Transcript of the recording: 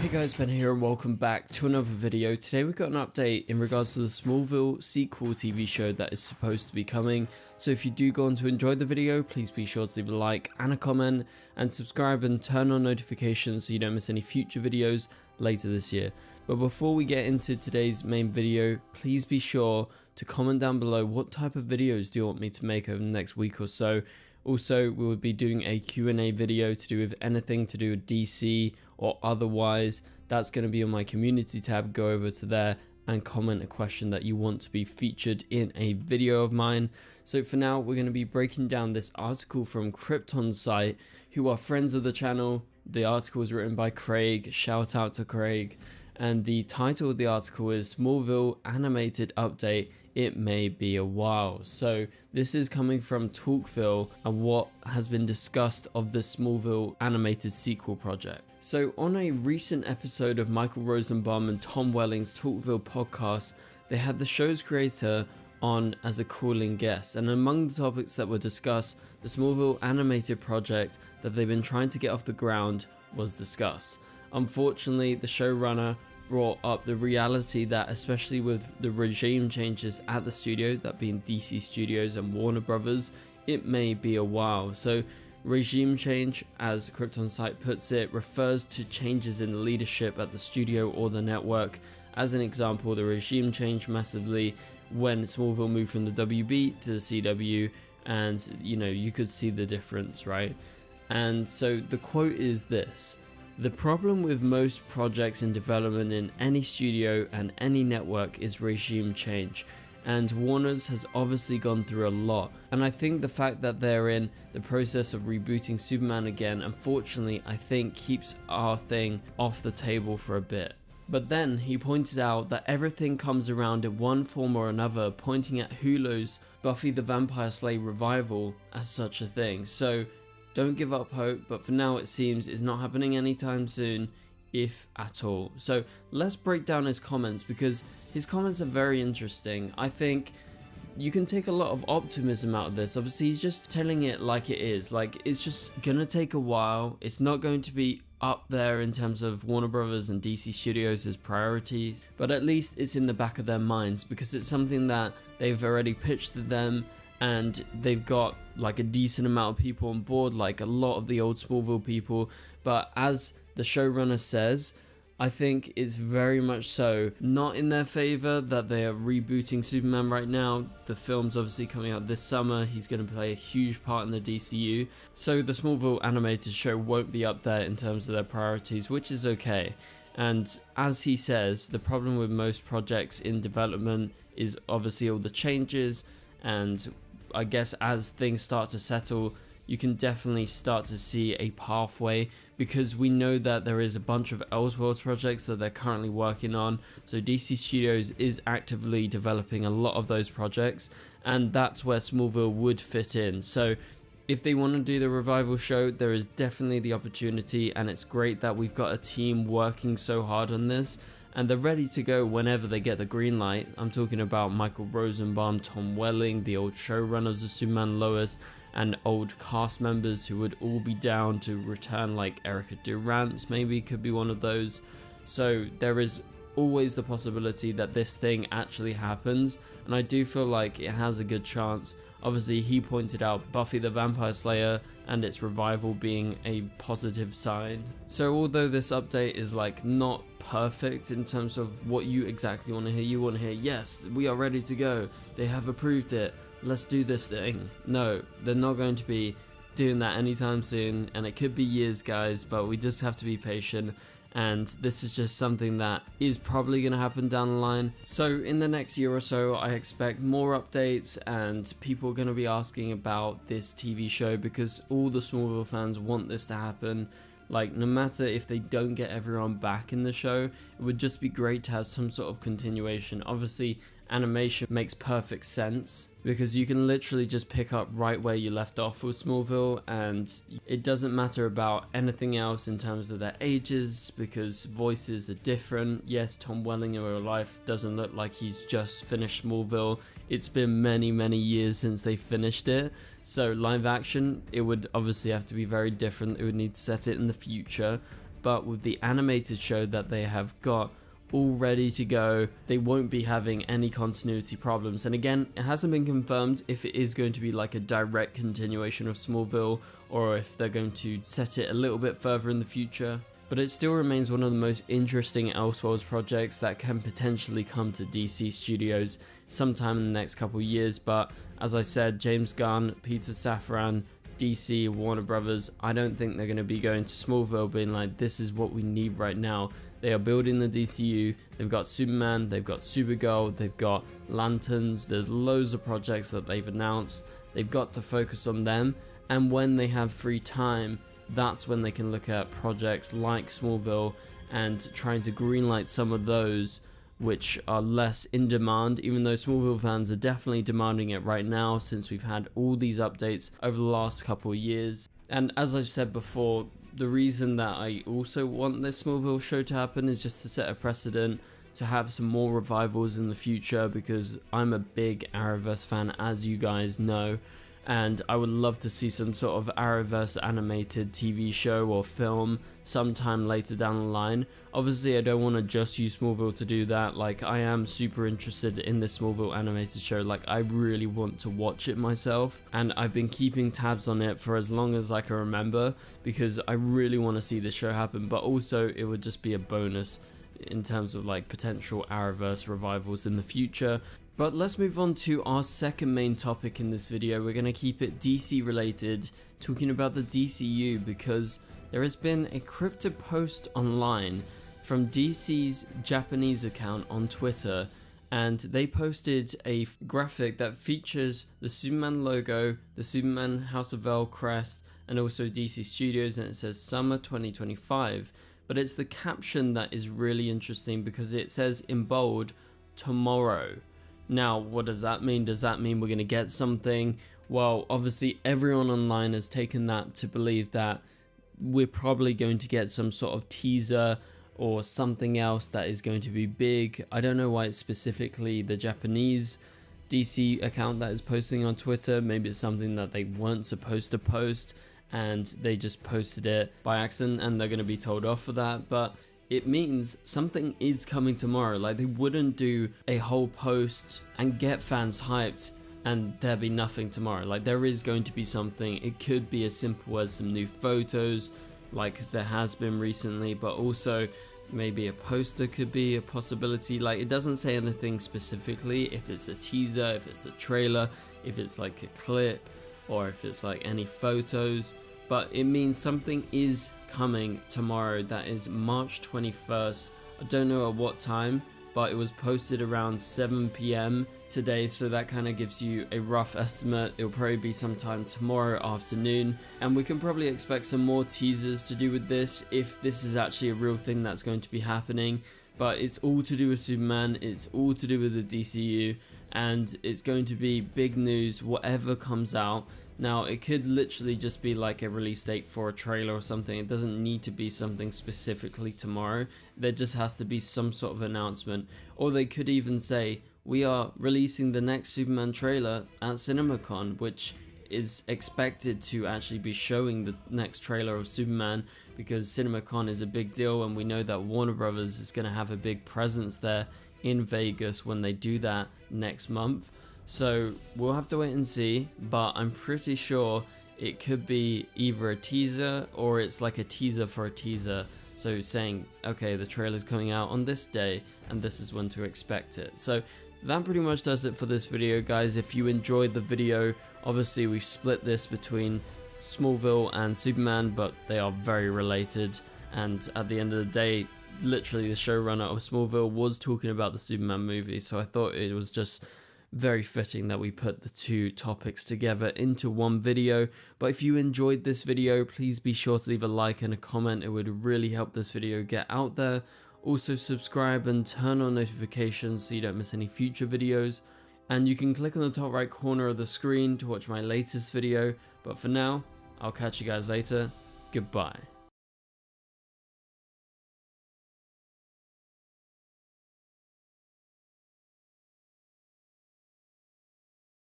Hey guys, Ben here and welcome back to another video. Today we've got an update in regards to the Smallville sequel TV show that is supposed to be coming. So if you do go on to enjoy the video, please be sure to leave a like and a comment and subscribe and turn on notifications so you don't miss any future videos later this year. But before we get into today's main video, please be sure to comment down below what type of videos do you want me to make over the next week or so. Also, we will be doing a Q&A video to do with anything to do with DC or otherwise. That's going to be on my community tab. Go over to there and comment a question that you want to be featured in a video of mine. So for now, we're going to be breaking down this article from Krypton's site, who are friends of the channel. The article is written by Craig. Shout out to Craig. And the title of the article is Smallville Animated Update, It May Be a While. So this is coming from TalkVille and what has been discussed of the Smallville animated sequel project. So on a recent episode of Michael Rosenbaum and Tom Welling's TalkVille podcast, they had the show's creator on as a calling guest, and among the topics that were discussed, the Smallville animated project that they've been trying to get off the ground was discussed. Unfortunately, the showrunner brought up the reality that, especially with the regime changes at the studio, that being DC Studios and Warner Brothers, it may be a while. So regime change, as Krypton's site puts it, refers to changes in leadership at the studio or the network. As an example, the regime changed massively when Smallville moved from the WB to the CW, and you could see the difference, right? And so the quote is this: "The problem with most projects in development in any studio and any network is regime change, and Warner's has obviously gone through a lot, and I think the fact that they're in the process of rebooting Superman again, unfortunately, I think keeps our thing off the table for a bit." But then he pointed out that everything comes around in one form or another, pointing at Hulu's Buffy the Vampire Slayer revival as such a thing. So don't give up hope, but for now it seems it's not happening anytime soon, if at all. So let's break down his comments, because his comments are very interesting. I think you can take a lot of optimism out of this. Obviously, he's just telling it like it is. Like, it's just gonna take a while. It's not going to be up there in terms of Warner Brothers and DC Studios as priorities, but at least it's in the back of their minds, because it's something that they've already pitched to them, and they've got like a decent amount of people on board, like a lot of the old Smallville people. But as the showrunner says, I think it's very much so not in their favor that they are rebooting Superman right now. The film's obviously coming out this summer. He's going to play a huge part in the DCU. So the Smallville animated show won't be up there in terms of their priorities, which is okay. And as he says, the problem with most projects in development is obviously all the changes, and I guess as things start to settle, you can definitely start to see a pathway, because we know that there is a bunch of Elseworlds projects that they're currently working on. So DC Studios is actively developing a lot of those projects, and that's where Smallville would fit in. So if they want to do the revival show, there is definitely the opportunity, and it's great that we've got a team working so hard on this, and they're ready to go whenever they get the green light. I'm talking about Michael Rosenbaum, Tom Welling, the old showrunners of Superman, Lois, and old cast members who would all be down to return, like Erica Durance maybe could be one of those. So there is always the possibility that this thing actually happens, and I do feel like it has a good chance. Obviously, he pointed out Buffy the Vampire Slayer and its revival being a positive sign. So although this update is like not perfect in terms of what you exactly want to hear, you want to hear, yes, we are ready to go, they have approved it, let's do this thing. No, they're not going to be doing that anytime soon, and it could be years, guys, but we just have to be patient. And this is just something that is probably going to happen down the line. So in the next year or so, I expect more updates, and people are going to be asking about this TV show, because all the Smallville fans want this to happen. Like, no matter if they don't get everyone back in the show, it would just be great to have some sort of continuation. Obviously, animation makes perfect sense, because you can literally just pick up right where you left off with Smallville, and it doesn't matter about anything else in terms of their ages, because voices are different. Yes, Tom Welling in real life doesn't look like he's just finished Smallville. It's been many years since they finished it, so live action, it would obviously have to be very different. It would need to set it in the future. but with the animated show that they have got all ready to go, they won't be having any continuity problems. And again, it hasn't been confirmed if it is going to be like a direct continuation of Smallville or if they're going to set it a little bit further in the future. But it still remains one of the most interesting Elseworlds projects that can potentially come to DC Studios sometime in the next couple of years. But as I said, James Gunn, Peter Safran, DC, Warner Brothers, I don't think they're going to be going to Smallville being like, this is what we need right now. They are building the DCU, they've got Superman, they've got Supergirl, they've got Lanterns, there's loads of projects that they've announced. They've got to focus on them, and when they have free time, that's when they can look at projects like Smallville and trying to greenlight some of those which are less in demand, even though Smallville fans are definitely demanding it right now since we've had all these updates over the last couple of years. And as I've said before, the reason that I also want this Smallville show to happen is just to set a precedent to have some more revivals in the future, because I'm a big Arrowverse fan, as you guys know, and I would love to see some sort of Arrowverse animated TV show or film sometime later down the line. Obviously, I don't want to just use Smallville to do that. Like, I am super interested in this Smallville animated show. Like, I really want to watch it myself, and I've been keeping tabs on it for as long as I can remember because I really want to see this show happen. But also, it would just be a bonus in terms of like potential Arrowverse revivals in the future. But let's move on to our second main topic in this video. We're going to keep it DC related, talking about the DCU, because there has been a cryptic post online from DC's Japanese account on Twitter, and they posted a graphic that features the Superman logo, the Superman House of L crest, and also DC Studios, and it says Summer 2025. But it's the caption that is really interesting because it says in bold, tomorrow. Now, what does that mean? Does that mean we're going to get something? Well, obviously everyone online has taken that to believe that we're probably going to get some sort of teaser or something else that is going to be big. I don't know why it's specifically the Japanese DC account that is posting on Twitter. Maybe it's something that they weren't supposed to post and they just posted it by accident and they're going to be told off for that. But it means something is coming tomorrow. Like, they wouldn't do a whole post and get fans hyped and there be nothing tomorrow. Like, there is going to be something. It could be as simple as some new photos like there has been recently, but also maybe a poster could be a possibility. Like, it doesn't say anything specifically, if it's a teaser, if it's a trailer, if it's like a clip, or if it's like any photos. But it means something is coming tomorrow. That is March 21st. I don't know at what time, but it was posted around 7 PM today, so that kind of gives you a rough estimate. It'll probably be sometime tomorrow afternoon, and we can probably expect some more teasers to do with this if this is actually a real thing that's going to be happening. But it's all to do with Superman, it's all to do with the DCU, and it's going to be big news whatever comes out. Now, it could literally just be like a release date for a trailer or something. It doesn't need to be something specifically tomorrow. There just has to be some sort of announcement. Or they could even say, we are releasing the next Superman trailer at CinemaCon, which is expected to actually be showing the next trailer of Superman, because CinemaCon is a big deal, and we know that Warner Brothers is going to have a big presence there in Vegas when they do that next month. So we'll have to wait and see, but I'm pretty sure it could be either a teaser or it's like a teaser for a teaser. So saying, okay, the trailer's coming out on this day and this is when to expect it. So that pretty much does it for this video, guys. If you enjoyed the video, obviously we've split this between Smallville and Superman, but they are very related. And at the end of the day, literally the showrunner of Smallville was talking about the Superman movie. So I thought it was just very fitting that we put the two topics together into one video. But if you enjoyed this video, please be sure to leave a like and a comment. It would really help this video get out there. Also subscribe and turn on notifications so you don't miss any future videos. And you can click on the top right corner of the screen to watch my latest video. But for now, I'll catch you guys later. Goodbye.